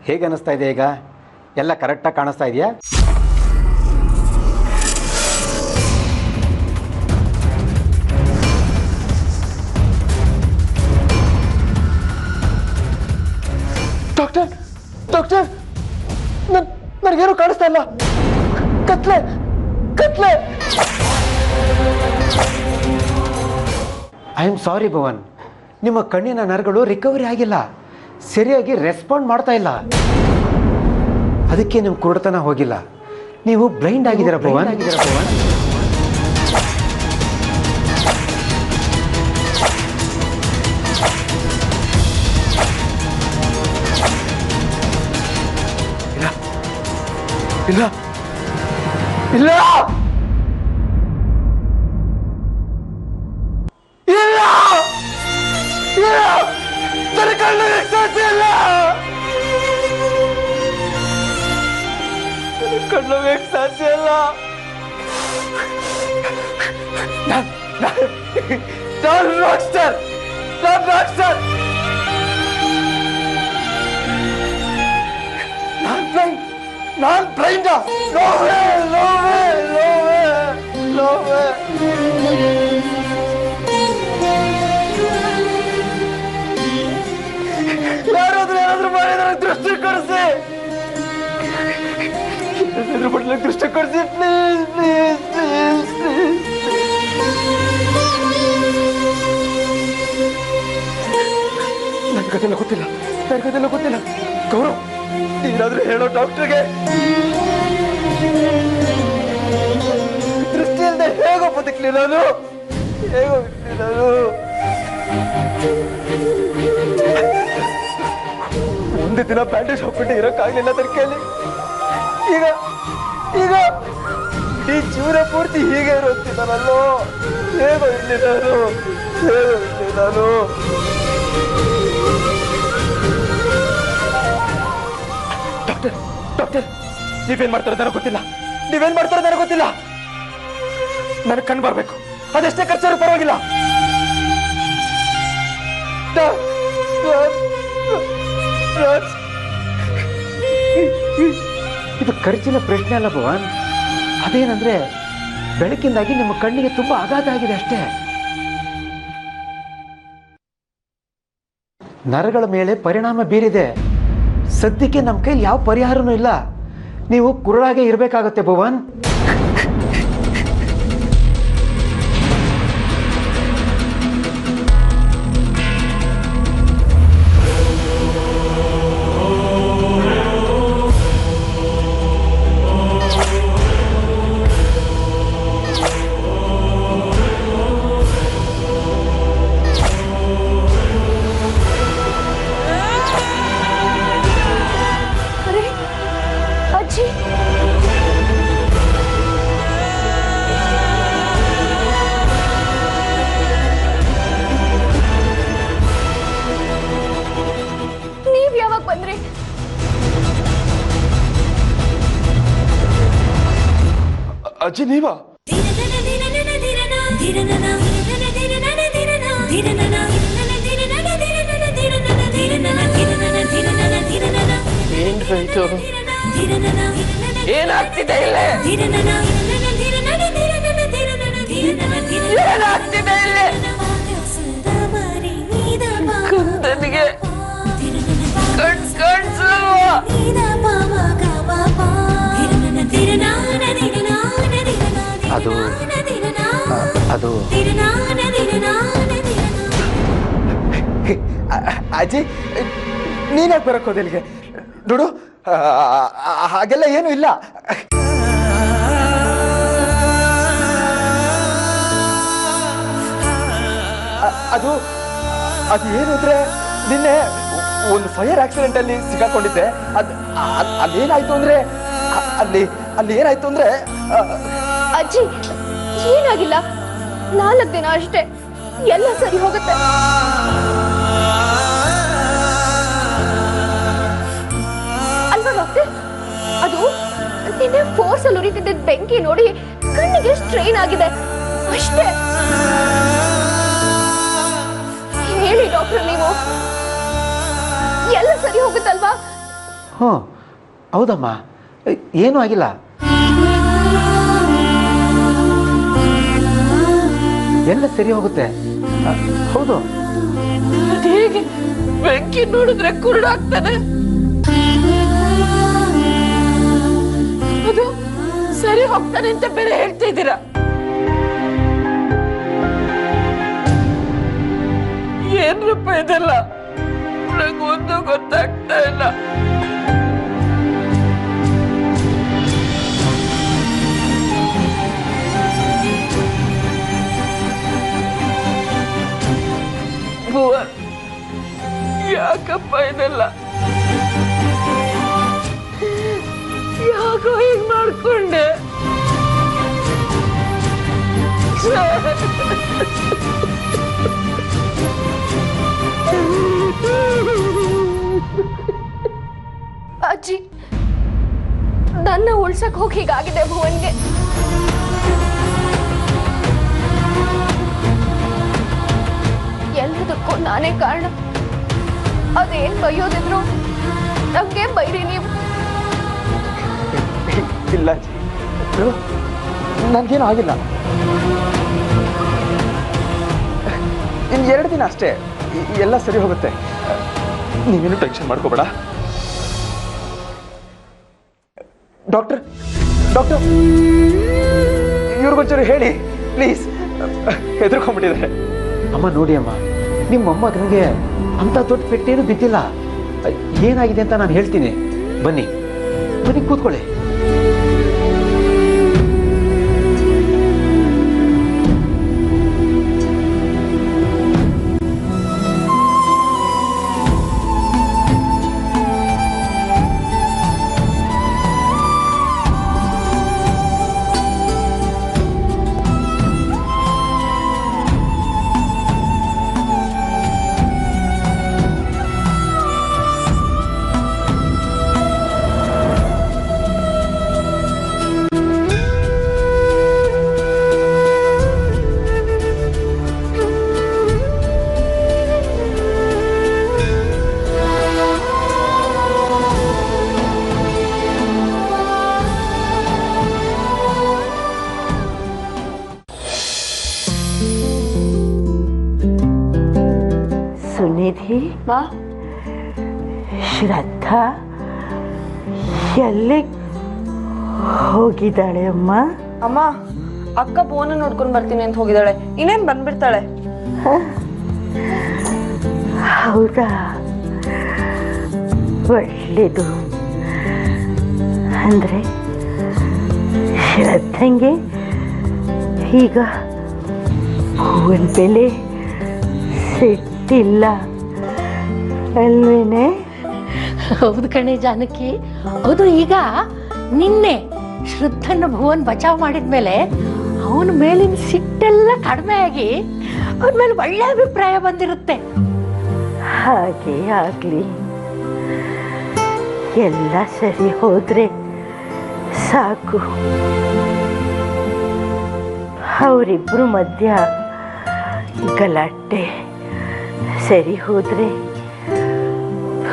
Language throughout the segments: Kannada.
ಹೇಗೆ ಅನಿಸ್ತಾ ಇದೆ ಈಗ? ಎಲ್ಲ ಕರೆಕ್ಟಾಗಿ ಕಾಣಿಸ್ತಾ ಇದೆಯಾ? ಡಾಕ್ಟರ್ ಡಾಕ್ಟರ್ ನನಗೇನು ಕಾಣಿಸ್ತಾ ಇಲ್ಲ. ಕತ್ಲೆ ಕತ್ಲೆ. ಐ ಆಮ್ ಸಾರಿ ಭುವನ್, ನಿಮ್ಮ ಕಣ್ಣಿನ ನರಗಳು ರಿಕವರಿ ಆಗಿಲ್ಲ, ಸರಿಯಾಗಿ ರೆಸ್ಪಾಂಡ್ ಮಾಡ್ತಾ ಇಲ್ಲ. ಅದಕ್ಕೆ ನಿಮ್ಮ ಕುರುಡತನ ಹೋಗಿಲ್ಲ. ನೀವು ಬ್ಲೈಂಡ್ ಆಗಿದ್ದೀರಾ ಭುವನ್. ಇಲ್ಲ ಇಲ್ಲ ಇಲ್ಲ ಇಲ್ಲ, ನನ್ನ ಕಣ್ಣಿಗೆ ಸಾಧ್ಯ ಇಲ್ಲ. ಕಣ್ಣೋಗಕ್ಕೆ ಸಾಧ್ಯ ಇಲ್ಲ. ನಾನು ರಾಕ್ಸ್ಟಾರ್, ನಾನು ರಾಕ್ಸ್ಟಾರ್. ನಾನು blind. No way, no way, no way, no way. ಯಾರಾದ್ರೂ ಏನಾದ್ರೂ ಮಾಡಿದ್ರೆ ದೃಷ್ಟಿ ಕೊಡಿಸಿ, ದೃಷ್ಟಿ ಕೊಡಿಸಿ ಪ್ಲೀಸ್ ಪ್ಲೀಸ್ ಪ್ಲೀಸ್ ಪ್ಲೀಸ್. ನನಗದೆಲ್ಲ ಗೊತ್ತಿಲ್ಲ, ನನಗದೆಲ್ಲ ಗೊತ್ತಿಲ್ಲ. ಗೌರವ್, ನೀನಾದ್ರೂ ಹೇಳೋ ಡಾಕ್ಟರ್ಗೆ. ದೃಷ್ಟಿ ಇಲ್ಲದೆ ಹೇಗೋ ಬದುಕಲಿ ನಾನು, ಹೇಗೋ ಬಿಡ್ಲಿ ನಾನು. ಒಂದು ದಿನ ಬ್ಯಾಂಡೇಜ್ ಹಾಕ್ಬಿಟ್ಟು ಇರೋಕ್ಕಾಗ್ಲಿಲ್ಲ ನನ್ನ ಕೈಲಿ. ಈಗ ಈಗ ಈ ಜೀವನ ಪೂರ್ತಿ ಹೀಗೆ ಇರೋತಿದ್ದಾನಲ್ಲೋ. ಹೇಗೋ ಇರ್ಲಿ ನಾನು, ಹೇಗೋ ಇರ್ಲಿ ನಾನು. ಡಾಕ್ಟರ್ ಡಾಕ್ಟರ್, ನೀವೇನ್ ಮಾಡ್ತಾರೆ ನನಗೆ ಗೊತ್ತಿಲ್ಲ, ನೀವೇನ್ ಮಾಡ್ತಾರೆ ನನಗೆ ಗೊತ್ತಿಲ್ಲ. ನನಗೆ ಕಣ್ಣು ಬರ್ಬೇಕು, ಅದೆಷ್ಟೇ ಖರ್ಚಾದ್ರೂ ಪರವಾಗಿಲ್ಲ. ಇದು ಖರ್ಚಿನ ಪ್ರಶ್ನೆ ಅಲ್ಲ ಭುವನ್. ಅದೇನಂದ್ರೆ ಬೆಳಕಿಂದಾಗಿ ನಿಮ್ಮ ಕಣ್ಣಿಗೆ ತುಂಬಾ ಆಘಾತ ಆಗಿದೆ ಅಷ್ಟೇ. ನರಗಳ ಮೇಲೆ ಪರಿಣಾಮ ಬೀರಿದೆ. ಸದ್ಯಕ್ಕೆ ನಮ್ಮ ಕೈಲಿ ಯಾವ ಪರಿಹಾರನೂ ಇಲ್ಲ. ನೀವು ಕುರುಡಾಗೆ ಇರಬೇಕಾಗುತ್ತೆ ಭುವನ್. ಅಜ್ಜಿ ನೀವಾ? ಏನಾಯ್ತು? ಏನಾಗ್ತಿದೆ ಇಲ್ಲೇ? ಏನಾಗ್ತಿದೆ ಇಲ್ಲೇ? ನನಗೆ ಕಣ್ಸಲ್ವಾ? ಅದು ಅಜ್ಜಿ, ನೀನ್ಯಾಕೆ ಬರಕ್ ಹೋದೆ ಇಲ್ಲಿಗೆ? ನೋಡು, ಹಾಗೆಲ್ಲ ಏನು ಇಲ್ಲ. ಅದು ಏನು ಅಂದ್ರೆ, ನಿನ್ನೆ ಒಂದು ಫೈರ್ ಆಕ್ಸಿಡೆಂಟ್ ಅಲ್ಲಿ ಸಿಕ್ಕಾಕೊಂಡಿದ್ದೆ. ಅಲ್ಲೇನಾಯ್ತು ಅಂದ್ರೆ, ಅಲ್ಲಿ ಏನಾಯ್ತು ಅಂದ್ರೆ, ಅಜ್ಜಿ ಏನಾಗಿಲ್ಲ, 4 ದಿನ ಅಷ್ಟೇ, ಎಲ್ಲ ಸರಿ ಹೋಗುತ್ತೆ. ಅಲ್ವಾ ಡಾಕ್ಟರ್? ಅದು ನಿನ್ನೆ ಫೋರ್ಸ್ ಅಲ್ಲಿ ಉರಿತಿದ್ದ ಬೆಂಕಿ ನೋಡಿ ಕಣ್ಣಿಗೆ ಸ್ಟ್ರೈನ್ ಆಗಿದೆ ಅಷ್ಟೇ. ಹೇಳಿ ಡಾಕ್ಟರ್, ನೀವು ಎಲ್ಲ ಸರಿ ಹೋಗುತ್ತಲ್ವಾ? ಹ್ಞೂ ಹೌದಮ್ಮ, ಏನೂ ಆಗಿಲ್ಲ. ಎಲ್ಲ ಸರಿ ಹೋಗುತ್ತೆ. ಹೌದು. ಹೇಗೆ ಬೆಂಕಿ ನೋಡಿದ್ರೆ ಕುರುಡಾಗ್ತಾನೆ? ಅದು ಸರಿ ಹೋಗ್ತಾನೆ ಅಂತ ಬೇರೆ ಹೇಳ್ತಾ ಇದ್ದೀರಾ? ಏನ್ ರೂಪ ಇದೆಲ್ಲ? ನಂಗೊಂದು ಗೊತ್ತಾಗ್ತಾ ಇಲ್ಲ. ಭುವನ್, ಯಾಕಪ್ಪ ಇದೆಲ್ಲ? ಯಾಕೋ ಹೀಗ್ ಮಾಡ್ಕೊಂಡೆ? ಅಜ್ಜಿ, ನನ್ನ ಉಳ್ಸಕ್ ಹೋಗಿ ಹೀಗಾಗಿದೆ ಭುವನ್ಗೆ. ಎಲ್ಲದಕ್ಕೂ ನಾನೇ ಕಾರಣ. ಅದೇನ್ ಬೈಯೋದಿದ್ರು ನಮ್ಗೆ ಬೈರಿ ನೀವು. ಇಲ್ಲ ಅಜ್ಜಿ, ನನಗೇನು ಆಗಿಲ್ಲ. ಇನ್ನು 2 ದಿನ ಅಷ್ಟೇ, ಎಲ್ಲ ಸರಿ ಹೋಗುತ್ತೆ. ನೀವೇನು ಟೆನ್ಷನ್ ಮಾಡ್ಕೋಬೇಡ. ಡಾಕ್ಟರ್ ಡಾಕ್ಟರ್ ಇವ್ರಿಗೊಂಚೂರು ಹೇಳಿ ಪ್ಲೀಸ್, ಹೆದರ್ಕೊಂಡ್ಬಿಟ್ಟಿದ್ದಾರೆ. ಅಮ್ಮ ನೋಡಿ ಅಮ್ಮ, ನಿಮ್ಮ ಮೊಮ್ಮಗನಿಗೆ ಅಂಥ ದೊಡ್ಡ ಪೆಟ್ಟೇನು ಬಿದ್ದಿಲ್ಲ. ಏನಾಗಿದೆ ಅಂತ ನಾನು ಹೇಳ್ತೀನಿ. ಬನ್ನಿ ಬನ್ನಿ, ಕೂತ್ಕೊಳ್ಳಿ. ಸುನಿಧಿ, ಶ್ರದ್ಧಾ ಎಲ್ಲಿ ಹೋಗಿದ್ದಾಳೆ ಅಮ್ಮ? ಅಮ್ಮ, ಅಕ್ಕ ಫೋನ್ ನೋಡ್ಕೊಂಡು ಬರ್ತೀನಿ ಅಂತ ಹೋಗಿದ್ದಾಳೆ. ಇನ್ನೇನ್ ಬಂದ್ಬಿಡ್ತಾಳೆ. ಹೌದಾ, ಒಳ್ಳೇದು. ಅಂದ್ರೆ ಶ್ರದ್ಧಂಗೆ ಈಗ ಹೂವಿನ ಬೆಲೆ ಸಿಟ್ಟಿಲ್ಲ ಅಲ್ವೇನೆ? ಹೌದು ಕಣೆ ಜಾನಕಿ, ಹೌದು. ಈಗ ನಿನ್ನೆ ಶ್ರದ್ಧನ ಭುವನ್ ಬಚಾವ್ ಮಾಡಿದ್ಮೇಲೆ ಅವನ ಮೇಲಿನ ಸಿಟ್ಟೆಲ್ಲ ಕಡಿಮೆ ಆಗಿ ಅವನ ಮೇಲೆ ಒಳ್ಳೆ ಅಭಿಪ್ರಾಯ ಬಂದಿರುತ್ತೆ. ಹಾಗೆ ಆಗ್ಲಿ, ಎಲ್ಲ ಸರಿ ಹೋದ್ರೆ ಸಾಕು. ಅವರಿಬ್ರು ಮಧ್ಯ ಗಲಾಟೆ ಸರಿ ಹೋದ್ರೆ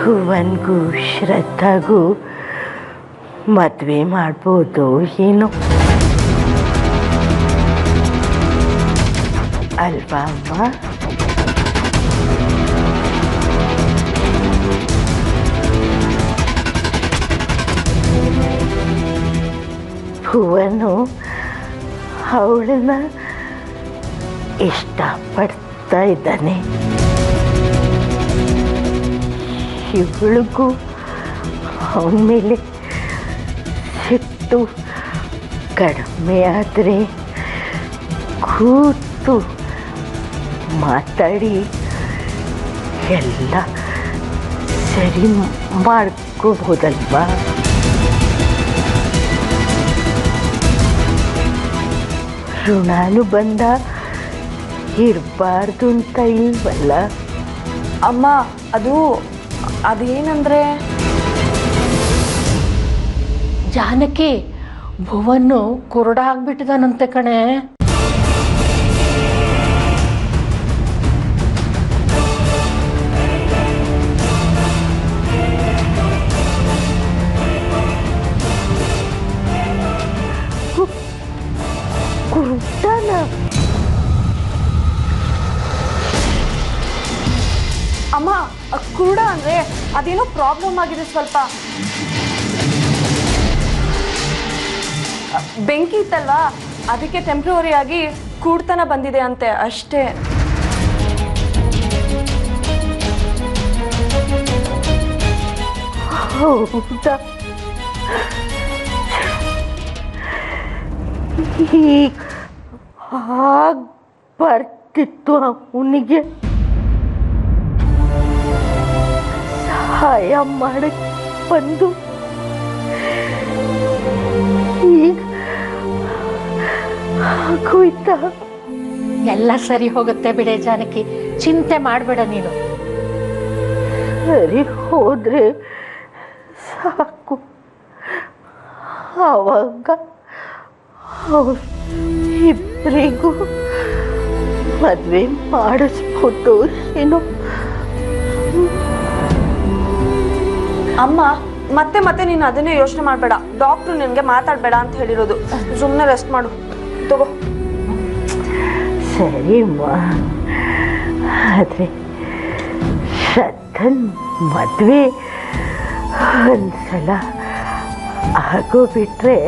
ಭುವನ್ಗೂ ಶ್ರದ್ಧಾಗೂ ಮದುವೆ ಮಾಡ್ಬೋದು ಏನೋ, ಅಲ್ವಾ ಅಮ್ಮ? ಭುವನು ಅವಳನ್ನ ಇಷ್ಟಪಡ್ತಾ ಇದ್ದಾನೆ. ಇವಳಿಗೂ ಅವನ ಮೇಲೆ ಸಿಟ್ಟು ಕಡಿಮೆ ಆದರೆ ಕೂತು ಮಾತಾಡಿ ಎಲ್ಲ ಸರಿ ಮಾಡ್ಕೋಬೋದಲ್ವಾ? ಋಣಾನು ಬಂದ ಇರಬಾರ್ದು ಅಂತ ಇಲ್ವಲ್ಲ ಅಮ್ಮ? ಅದೇನಂದ್ರೆ ಜಾನಕಿ, ಭುವನ್ನು ಕುರುಡ ಆಗ್ಬಿಟ್ಟಿದಾನಂತೆ ಕಣೆ. ಕುರುಡನ ಅಮ್ಮ ಕುರುಡ ಅಂದ್ರೆ ಅದೇನೋ ಪ್ರಾಬ್ಲಮ್ ಆಗಿದೆ ಸ್ವಲ್ಪ. ಬೆಂಕಿ ಇತ್ತಲ್ವಾ, ಅದಕ್ಕೆ ಟೆಂಪ್ರವರಿ ಆಗಿ ಕುರುಡ್ತನ ಬಂದಿದೆ ಅಂತೆ ಅಷ್ಟೇ. ಹೌದಾ? ಈಗ ಹಾಗೆ ಬರ್ತಿತ್ತು ಅವನಿಗೆ ಸಹಾಯ ಮಾಡಕ್ ಬಂದು ಈಗ ಆಗೋಯ್ತಾ? ಎಲ್ಲ ಸರಿ ಹೋಗುತ್ತೆ ಬಿಡೆ ಜಾನಕಿ, ಚಿಂತೆ ಮಾಡಬೇಡ ನೀನು. ಸರಿ ಹೋದ್ರೆ ಸಾಕು. ಆವಾಗ ಇಬ್ಬರಿಗೂ ಮದುವೆ ಮಾಡಿಸ್ಬೋದು ಏನೋ. ಅಮ್ಮ ಮತ್ತೆ ಮತ್ತೆ ನೀನು ಅದನ್ನೇ ಯೋಚನೆ ಮಾಡಬೇಡ. ಡಾಕ್ಟ್ರು ನಿನಗೆ ಮಾತಾಡಬೇಡ ಅಂತ ಹೇಳಿರೋದು. ಸುಮ್ಮನೆ ರೆಸ್ಟ್ ಮಾಡು. ತಗೋ. ಸರಿಮ್ಮ, ಆದರೆ ಶ್ರದ್ಧನ್ ಮದುವೆ ಒಂದ್ಸಲ ಆಗೋಬಿಟ್ರೆ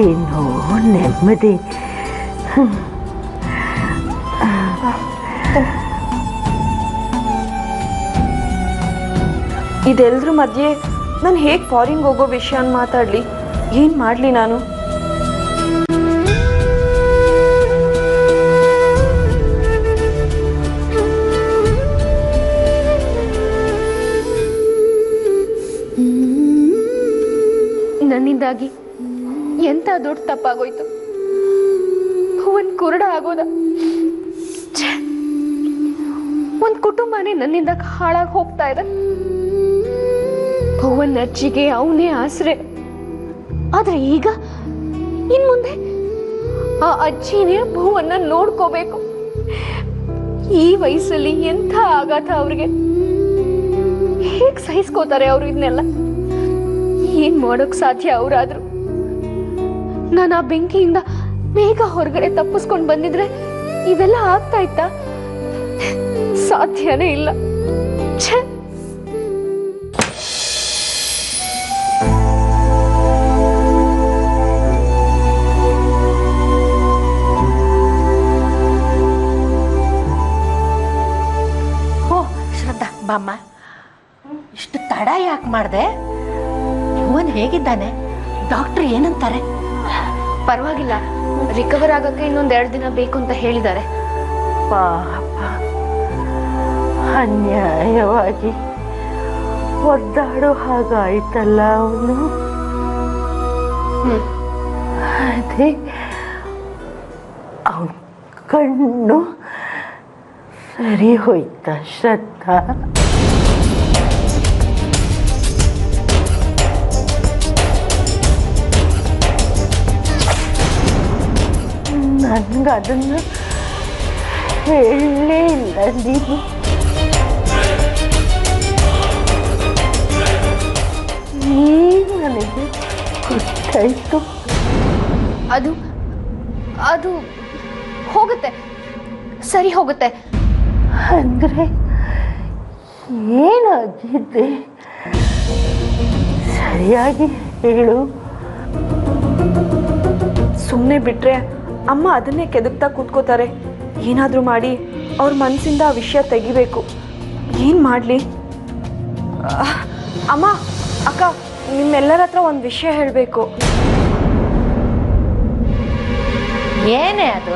ಏನೋ ನೆಮ್ಮದಿ. ಇದೆಲ್ಲರ ಮಧ್ಯೆ ನಾನು ಹೇಗೆ ಫಾರಿನ್ಗೆ ಹೋಗೋ ವಿಷಯನ ಮಾತಾಡಲಿ? ಏನು ಮಾಡಲಿ ನಾನು? ನನ್ನಿಂದಾಗಿ ಎಂತ ದೊಡ್ಡ ತಪ್ಪಾಗೋಯ್ತು. ಒಂದ್ ಕುರುಡ ಆಗೋದ. ಒಂದ್ ಕುಟುಂಬನೇ ನನ್ನಿಂದ ಹಾಳಾಗಿ ಹೋಗ್ತಾ ಇದೆ. ಭುವನ್ ಅಜ್ಜಿಗೆ ಅವನೇ ಆಸರೆ. ಆದ್ರೆ ಈಗ ಇನ್ ಮುಂದೆ ಆ ಅಜ್ಜಿನೇ ಭುವನ್ನ ನೋಡ್ಕೋಬೇಕು. ಈ ವಯಸ್ಸಲ್ಲಿ ಎಂಥ ಆಘಾತ ಅವ್ರಿಗೆ. ಹೇಗ್ ಸಹಿಸ್ಕೋತಾರೆ ಅವ್ರು ಇದನ್ನೆಲ್ಲ? ಏನ್ ಮಾಡೋಕ್ ಸಾಧ್ಯ ಅವ್ರಾದ್ರು? ನಾನು ಆ ಬೆಂಕಿಯಿಂದ ಬೇಗ ಹೊರಗಡೆ ತಪ್ಪಿಸ್ಕೊಂಡು ಬಂದಿದ್ರೆ ಇವೆಲ್ಲ ಆಗ್ತಾ ಇತ್ತ? ಸಾಧ್ಯನೇ ಇಲ್ಲ. ಛೆ! ಓ ಶ್ರದ್ಧಾ, ಬಾಮ್ಮ. ಇಷ್ಟು ತಡ ಯಾಕೆ ಮಾಡಿದೆ? ಭುವನ್ ಹೇಗಿದ್ದಾನೆ? ಡಾಕ್ಟರ್ ಏನಂತಾರೆ? ಪರವಾಗಿಲ್ಲ, ರಿಕವರ್ ಆಗಕ್ಕೆ ಇನ್ನೊಂದ್ 2 ದಿನ ಬೇಕು ಅಂತ ಹೇಳಿದ್ದಾರೆ. ಪಾಪ, ಅನ್ಯಾಯವಾಗಿ ಒದ್ದಾಡೋ ಹಾಗಾಯ್ತಲ್ಲ ಅವನು. ಅದೇ ಅವನ ಕಣ್ಣು ಸರಿ ಹೋಯ್ತ ಶ್ರದ್ಧಾ? ನನ್ಗೆ ಅದನ್ನು ಹೇಳಲೇ ಇಲ್ಲ ನೀವು. ಈಗ ನನಗೆ ಗೊತ್ತಾಯ್ತು. ಅದು ಅದು ಹೋಗುತ್ತೆ, ಸರಿ ಹೋಗುತ್ತೆ. ಅಂದ್ರೆ ಏನಾಗಿದೆ? ಸರಿಯಾಗಿ ಹೇಳು. ಸುಮ್ಮನೆ ಬಿಟ್ರೆ ಅಮ್ಮ ಅದನ್ನೇ ಕೆದಕ್ತಾ ಕೂತ್ಕೋತಾರೆ. ಏನಾದರೂ ಮಾಡಿ ಅವ್ರ ಮನಸ್ಸಿಂದ ಆ ವಿಷಯ ತೆಗಿಬೇಕು. ಏನು ಮಾಡಲಿ? ಅಮ್ಮ, ಅಕ್ಕ, ನಿಮ್ಮೆಲ್ಲರ ಹತ್ರ ಒಂದು ವಿಷಯ ಹೇಳಬೇಕು. ಏನೇ ಅದು?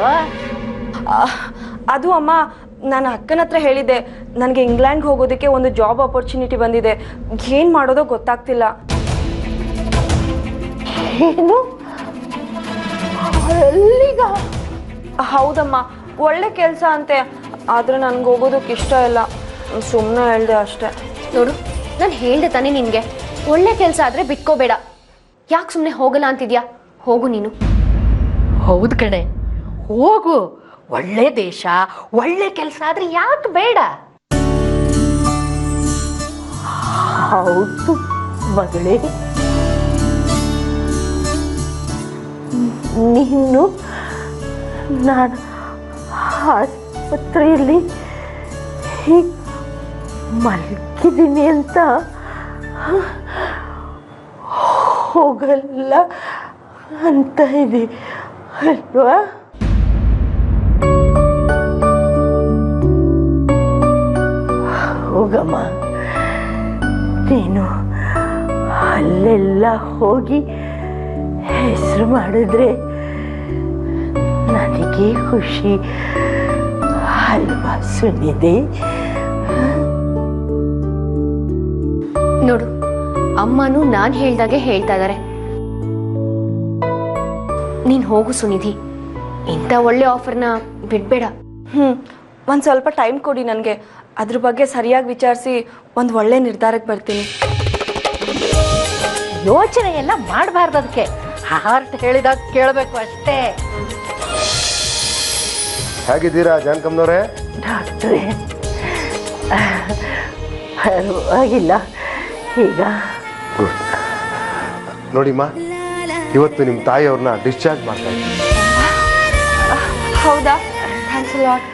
ಅದು ಅಮ್ಮ, ನಾನು ಅಕ್ಕನ ಹತ್ರ ಹೇಳಿದ್ದೆ. ನನಗೆ ಇಂಗ್ಲೆಂಡ್ಗೆ ಹೋಗೋದಕ್ಕೆ ಒಂದು ಜಾಬ್ ಆಪರ್ಚುನಿಟಿ ಬಂದಿದೆ. ಏನು ಮಾಡೋದೋ ಗೊತ್ತಾಗ್ತಿಲ್ಲ. ಏನು? ಎಲ್ಲಿಗ? ಹೌದಮ್ಮ, ಒಳ್ಳೆ ಕೆಲಸ ಅಂತೆ. ಆದರೆ ನನಗೆ ಹೋಗೋದಕ್ಕೆ ಇಷ್ಟ ಇಲ್ಲ. ಸುಮ್ಮನೆ ಹೇಳ್ದೆ ಅಷ್ಟೆ. ನೋಡು, ನಾನು ಹೇಳ್ದೆ ತಾನೇ ನಿನ್ಗೆ, ಒಳ್ಳೆ ಕೆಲಸ ಆದ್ರೆ ಬಿಟ್ಕೋಬೇಡ. ಯಾಕೆ ಸುಮ್ಮನೆ ಹೋಗಲ್ಲ ಅಂತಿದ್ಯಾ? ಹೋಗು ನೀನು. ಹೌದು ಕಣೆ, ಹೋಗು. ಒಳ್ಳೆ ದೇಶ, ಒಳ್ಳೆ ಕೆಲಸ ಆದ್ರೆ ಯಾಕೆ ಬೇಡ? ಹೌದು ಮಗಳೇ, ನೀನು ನಾನು ಆಸ್ಪತ್ರೆಯಲ್ಲಿ ಹೀಗೆ ಮಲಗಿದ್ದೀನಿ ಅಂತ ಹೋಗಲ್ಲ ಅಂತ ಇದೆ ಅಲ್ವಾ? ಹೋಗಮ್ಮ, ನೀನು ಅಲ್ಲೆಲ್ಲ ಹೋಗಿ ಹೆಸರು ಮಾಡಿದ್ರೆ ನನಗೆ ಖುಷಿ ಅಲ್ವಾ ಸುನಿಧಿ? ನೋಡು, ಅಮ್ಮನೂ ನಾನು ಹೇಳ್ದಾಗೆ ಹೇಳ್ತಾ ಇದ್ದಾರೆ. ನೀನ್ ಹೋಗು ಸುನಿಧಿ, ಇಂಥ ಒಳ್ಳೆ ಆಫರ್ನ ಬಿಡ್ಬೇಡ. ಒಂದು ಸ್ವಲ್ಪ ಟೈಮ್ ಕೊಡಿ ನನಗೆ. ಅದ್ರ ಬಗ್ಗೆ ಸರಿಯಾಗಿ ವಿಚಾರಿಸಿ ಒಂದು ಒಳ್ಳೆ ನಿರ್ಧಾರಕ್ಕೆ ಬರ್ತೀನಿ. ಯೋಚನೆ ಎಲ್ಲ ಮಾಡಬಾರ್ದು, ಅದಕ್ಕೆ ಹಾರ್ಟ್ ಹೇಳಿದಾಗ ಕೇಳಬೇಕು ಅಷ್ಟೇ. ಹೇಗಿದ್ದೀರಾ ಜಾನಕಮ್ಮನವರೇ? ಡಾಕ್ಟ್ರೇ, ಪರವಾಗಿಲ್ಲ ಈಗ. ನೋಡಿಮ್ಮ, ಇವತ್ತು ನಿಮ್ಮ ತಾಯಿಯವ್ರನ್ನ ಡಿಸ್ಚಾರ್ಜ್ ಮಾಡ್ತಾ ಇದ್ದೀನಿ. ಹೌದಾ? Thanks a lot.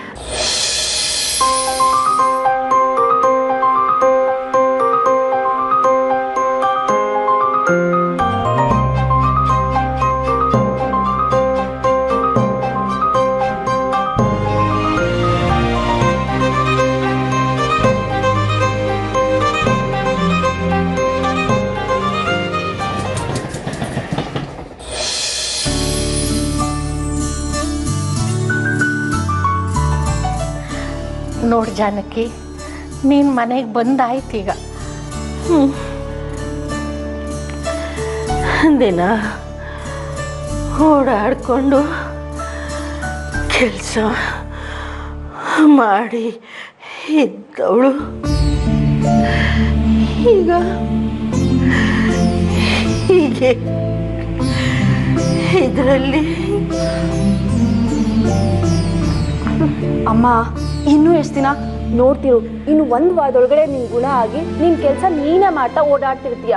ನೋಡು ಜಾನಕಿ, ನೀನು ಮನೆಗೆ ಬಂದಾಯ್ತು ಈಗ. ದಿನ ಓಡಾಡಿಕೊಂಡು ಕೆಲಸ ಮಾಡಿ ಇದ್ದವಳು ಈಗ ಹೀಗೆ ಇದರಲ್ಲಿ. ಅಮ್ಮ, ಇನ್ನೂ ಎಷ್ಟು ದಿನ ನೋಡ್ತಿರು? ಇನ್ನು ಒಂದು ವಾರದೊಳಗಡೆ ನಿನ್ ಗುಣ ಆಗಿ ನಿನ್ ಕೆಲಸ ನೀನೇ ಮಾಡ್ತಾ ಓಡಾಡ್ತಿರ್ತೀಯ.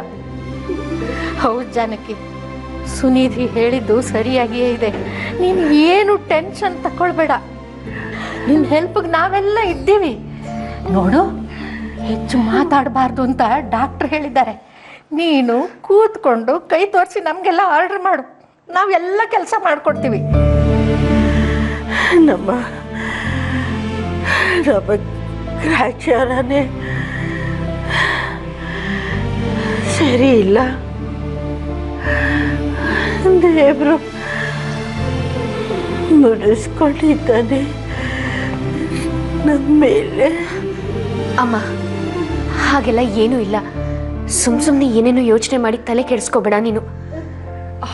ಹೌದು ಜಾನಕಿ, ಸುನಿಧಿ ಹೇಳಿದ್ದು ಸರಿಯಾಗಿಯೇ ಇದೆ. ನೀನು ಏನು ಟೆನ್ಷನ್ ತಗೊಳ್ಬೇಡ. ನಿನ್ನ ಹೆಲ್ಪ್ಗೆ ನಾವೆಲ್ಲ ಇದ್ದೀವಿ. ನೋಡು, ಹೆಚ್ಚು ಮಾತಾಡಬಾರ್ದು ಅಂತ ಡಾಕ್ಟ್ರ್ ಹೇಳಿದ್ದಾರೆ. ನೀನು ಕೂತ್ಕೊಂಡು ಕೈ ತೋರಿಸಿ ನಮಗೆಲ್ಲ ಆರ್ಡರ್ ಮಾಡು, ನಾವೆಲ್ಲ ಕೆಲಸ ಮಾಡಿಕೊಡ್ತೀವಿ. ನಮ್ಮ ಗ್ರಾಚಾರನೇ ಸರಿ ಇಲ್ಲ. ದೇವರು ಮುಡಿಸ್ಕೊಂಡಿದ್ದಾನೆ ನಮ್ಮ ಮೇಲೆ. ಅಮ್ಮ, ಹಾಗೆಲ್ಲ ಏನೂ ಇಲ್ಲ. ಸುಮ್ಮನೆ ಏನೇನೋ ಯೋಚನೆ ಮಾಡಿ ತಲೆ ಕೆಡಿಸ್ಕೋಬೇಡ ನೀನು.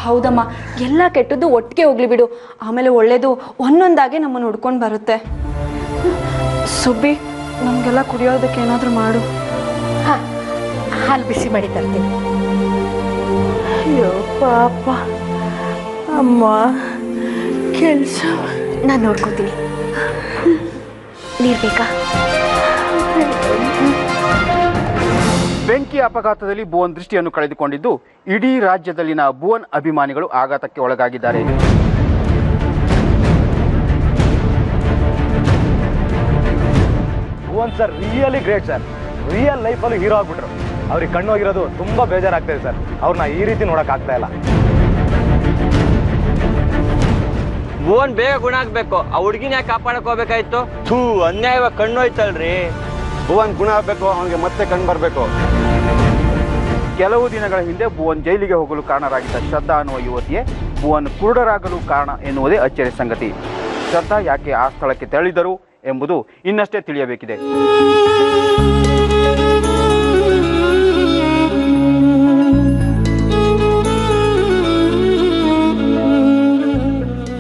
ಹೌದಮ್ಮ, ಎಲ್ಲ ಕೆಟ್ಟದ್ದು ಒಟ್ಟಿಗೆ ಹೋಗ್ಲಿ ಬಿಡು. ಆಮೇಲೆ ಒಳ್ಳೇದು ಒಂದೊಂದಾಗೆ ನಮ್ಮನ್ನು ಹುಡ್ಕೊಂಡು ಬರುತ್ತೆ. ಸುಬ್ಬಿ, ನಮಗೆಲ್ಲ ಕುಡಿಯೋದಕ್ಕೆ ಏನಾದರೂ ಮಾಡು. ಹಾಂ, ಹಾಲು ಬಿಸಿ ಮಾಡಿ ತರ್ತೀನಿ. ಅಯ್ಯೋ ಪಾಪ ಅಮ್ಮ, ಕೆಲಸ ನಾನು ನೋಡ್ಕೋತೀನಿ. ನೀರು ಬೇಕಾ? ಬೆಂಕಿ ಅಪಘಾತದಲ್ಲಿ ಭುವನ್ ದೃಷ್ಟಿಯನ್ನು ಕಳೆದುಕೊಂಡಿದ್ದು ಇಡೀ ರಾಜ್ಯದಲ್ಲಿನ ಭುವನ್ ಅಭಿಮಾನಿಗಳು ಆಘಾತಕ್ಕೆ ಒಳಗಾಗಿದ್ದಾರೆ. Bhuvan sir really great sir. Real ಲೈಫಲ್ಲಿ ಹೀರೋ ಆಗ್ಬಿಟ್ರು. ಅವ್ರಿಗೆ ಕಣ್ಣು ಹೋಗಿರೋದು ತುಂಬಾ ಬೇಜಾರಾಗ್ತಿದೆ ಸರ್. ಅವ್ರನ್ನ ಈ ರೀತಿ ನೋಡಕ್ ಆಗ್ತಾ ಇಲ್ಲ. ಭುವನ್ ಬೇಗ ಗುಣ ಆಗ್ಬೇಕು. ಆ ಹುಡುಗಿನ ಯಾಕೆ ಕಾಪಾಡಕ್ ಹೋಗ್ಬೇಕಾಯ್ತು? ಅನ್ಯಾಯವಾಗಿ ಕಣ್ಣು ಹೋಯ್ತಲ್ರಿ. ಭುವನ್ ಗುಣ ಆಗ್ಬೇಕು, ಅವನಿಗೆ ಮತ್ತೆ ಕಣ್ಣು ಬರಬೇಕು. ಕೆಲವು ದಿನಗಳ ಹಿಂದೆ ಭುವನ್ ಜೈಲಿಗೆ ಹೋಗಲು ಕಾರಣರಾಗಿದ್ದ ಶ್ರದ್ಧಾ ಅನ್ನುವ ಯುವತಿಯೇ ಭುವನ್ ಕುರುಡರಾಗಲು ಕಾರಣ ಎನ್ನುವುದೇ ಅಚ್ಚರಿ ಸಂಗತಿ. ಶ್ರದ್ಧಾ ಯಾಕೆ ಆ ಸ್ಥಳಕ್ಕೆ ತೆರಳಿದರು ಎಂಬುದು ಇನ್ನಷ್ಟೇ ತಿಳಿಯಬೇಕಿದೆ.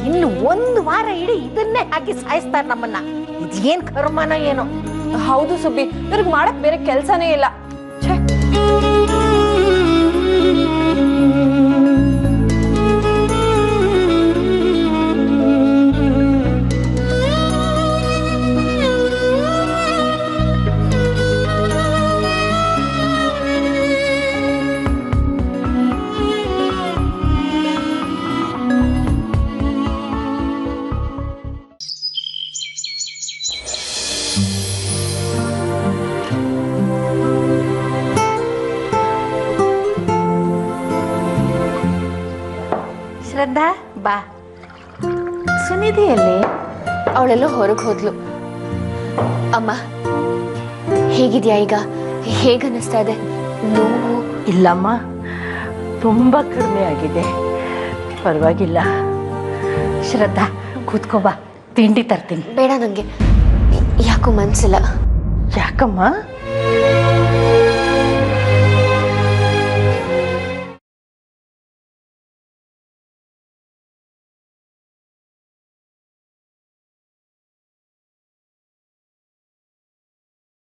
ಇನ್ನು ಒಂದು ವಾರ ಇಡೀ ಇದನ್ನೇ ಹಾಕಿ ಸಾಯಿಸ್ತಾರೆ ನಮ್ಮನ್ನ. ಇದೇನ್ ಕರ್ಮನ ಏನೋ. ಹೌದು ಸುಬ್ಬಿ, ಇವ್ರಿಗೆ ಮಾಡಕ್ ಬೇರೆ ಕೆಲಸನೇ ಇಲ್ಲ. ಶ್ರದ್ಧಾ ಬಾ. ಸುನಿಧಿಯಲ್ಲಿ ಅವಳೆಲ್ಲ ಹೊರಗೆ ಹೋದ್ಲು. ಅಮ್ಮ ಹೇಗಿದ್ಯಾ ಈಗ? ಹೇಗನ್ನಿಸ್ತಾ ಇದೆ? ನೋವು? ಇಲ್ಲಮ್ಮ, ತುಂಬ ಕಡಿಮೆ ಆಗಿದೆ, ಪರವಾಗಿಲ್ಲ. ಶ್ರದ್ಧಾ ಕೂತ್ಕೋ ಬಾ, ತಿಂಡಿ ತರ್ತೀನಿ. ಬೇಡ, ನನಗೆ ಯಾಕೋ ಮನ್ಸಿಲ್ಲ. ಯಾಕಮ್ಮ?